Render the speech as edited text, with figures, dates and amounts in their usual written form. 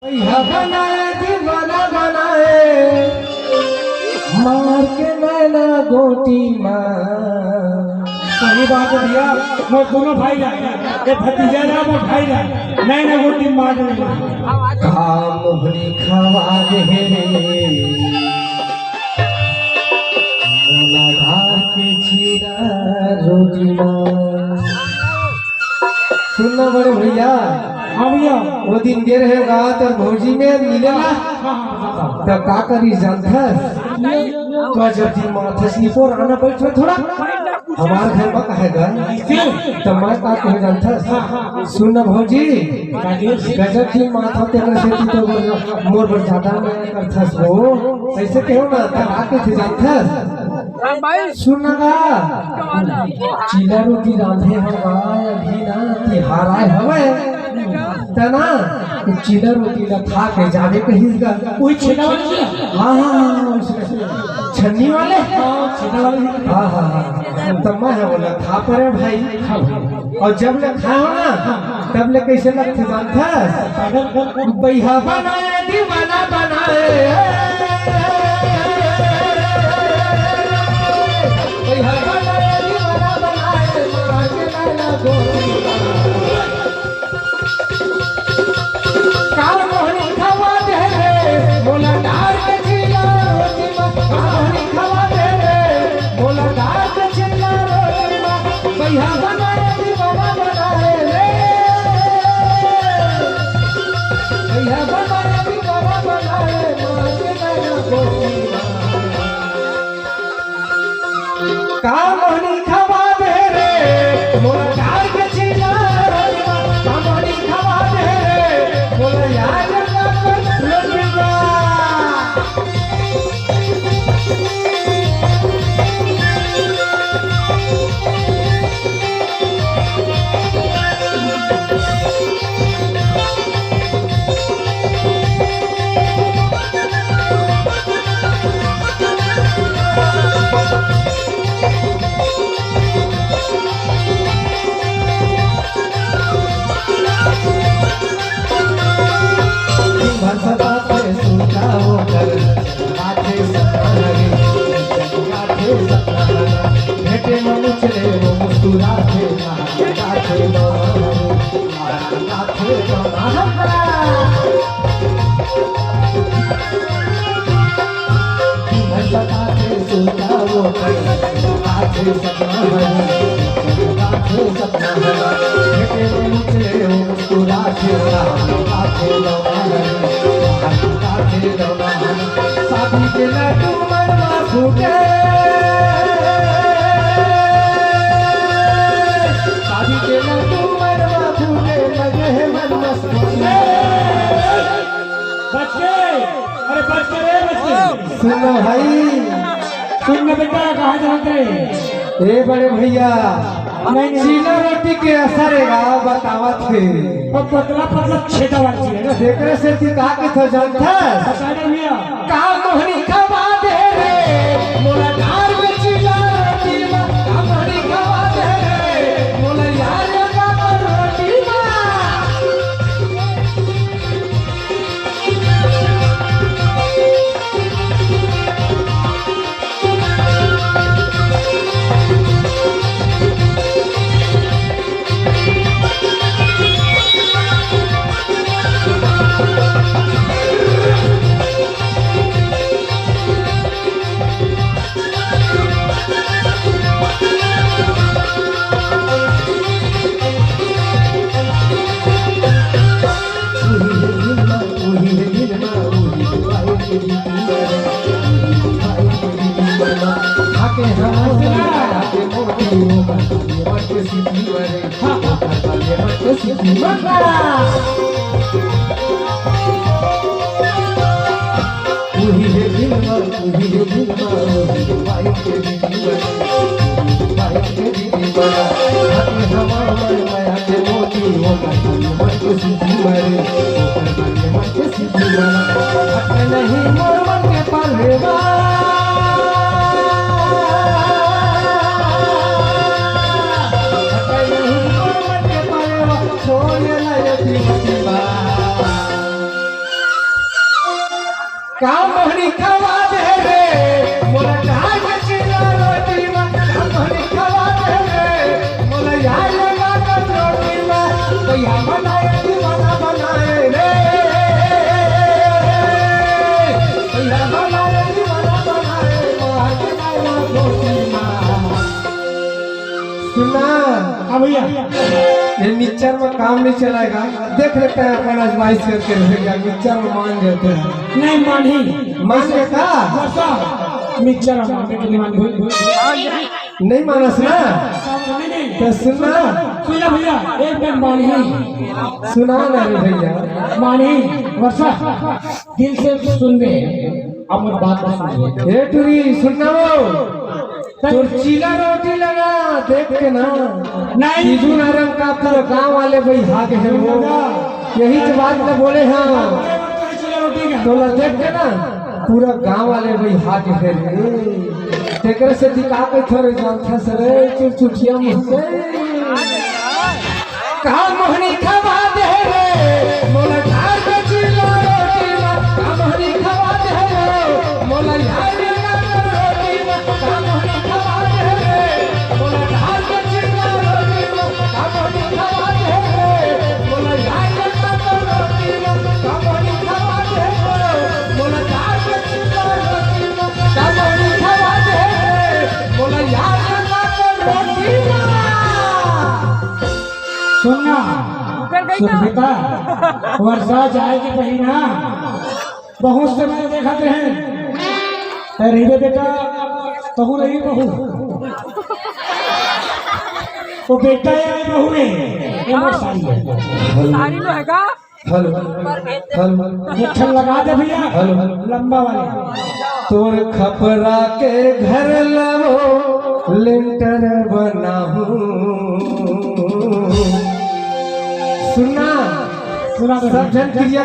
भैया बनाए दीवाना बनाए मार के नैना गोटी मार। सही बात है भैया, मोर दोनों भाई रहे, ये भतीजा रहा मोर भाई रहे, नैना गोटी मार रहे। काम भरी खवा दे मोलाधार के छीरा रोटी मार। सुनना बड़े भैया, हाँ भैया, वो दिन गे रहे रात और भौजी में मिलेला तब का करी जानता तो जब दिन माथा से ऊपर आना बैठो थोड़ा हमारे घर में कहेगा तो मैं का कह जानता सुन ना भौजी गजब की माथा तेरे से तो मोर पर ज्यादा मैं करथस वो ऐसे कहो ना तब आके थे जानता सुन ना चीला रोटी रांधे हमारे अभी ना तिहार आए हवे तना चीला रोटी ला खा के जावे कहीं का कोई छेना वाले, हाँ छन्नी वाले छेना वाले, हाँ तब मैं है बोला खा पड़े भाई। और जब ले खाओ ना तब ले कैसे लगते जानता भैया बनाए दीवाना बनाए भैया बनाए दीवाना बनाए मार के नैना गोटी काल मोहनी खवा दे रे बोला डाल के चिल्ला रोटी मां मोहनी खवा दे रे बोला डाल के चिल्ला रोटी मां भैया बनाए दीवाना बनाए रे भैया बनाए दीवाना बनाए मां के नैना गोटी मां काल मोहनी खवा दे रे बोला डाल के चिल्ला रोटी मां मोहनी खवा दे रे बोला यार भेटे मनुष्य वो मुस्कुराते गाते बताते सुनता वो आते सपना भेटे मनुष्य वो मुस्कुराते शादी के लड्डू मनवा फूटे शादी के लड्डू मनवा फूटे लगे है मन मस्त बच गए, अरे बच गए, बच गए। सुनो भाई सुनना बेटा कहाँ जाते ए बड़े भैया चीला रोटी के असर है बतावा थे और पतला पतला छेदा वाली है ना, देखने से ती का के थो जानता बता दे भैया का मोहनी खवा दे रे मोला डार में चीला रोटी मां का मोहनी खवा दे रे मोला यार का रोटी मां नहीं मोर मन के पालेवा छोड़ का मोहनी खवा दे रे मोला चाय के चिला रोटी मा का मोहनी खवा दे रे मोला यार लगा कर रोटी मा भैया बनाए दीवाना बनाए रे भैया बनाए दीवाना बनाए मार बनाए रोटी मा सुना। हाँ भैया ये मिक्सचर में काम नहीं चलाएगा, देख लेते हैं अपन आजमाइश करके रहेगा। मिक्सचर में मान जाते हैं, नहीं मानी मान लेता वर्षा मिक्सचर मारने के लिए मानी नहीं मानस ना नहीं तो सुना सुना भैया एक बार मानी सुना ना रे भैया मानी वर्षा दिल से सुन ले अब मेरी बात को सुन ले हे टूरी सुनना वो तो चीला रोटी लगा देख के ना नहीं सीजू नारंग का पूरा गांव वाले भाई हाथ है वो यही तो बात तो बोले हाँ तो देख के ना पूरा गांव वाले भाई हाथ है तेकर से दिखा के थोड़े जानता सरे चुटिया मुझसे कहा मोहनी खवा दे रे मोला चार के चीला रोटी मा कहा मोहनी खवा दे रे मोला यार लगा कर रोटी मा कहा मोहनी खवा दे रे मोला चार के चीला रोटी मा कहा मोहनी खवा दे रे मोला यार लगा कर रोटी मा कहा मोहनी खवा दे रे मोला चार के चीला रोटी मा कहा मोहनी खवा दे रे मोला यार लगा कर रोटी मा। सुनना सुन बेटा वर्षा जाएगी कहीं ना बहुत से मैंने देखा थे हैं अरे रे बेटा कहू रही बहू वो बेटा है बहू है ये मोर साड़ी है साड़ी लो है का हेलो हेलो मुट्ठन लगा दे भैया हेलो लंबा वाला तोर खपरा के घर लवो लेंटर बनाहूं सुना सुना सब जन क्रिया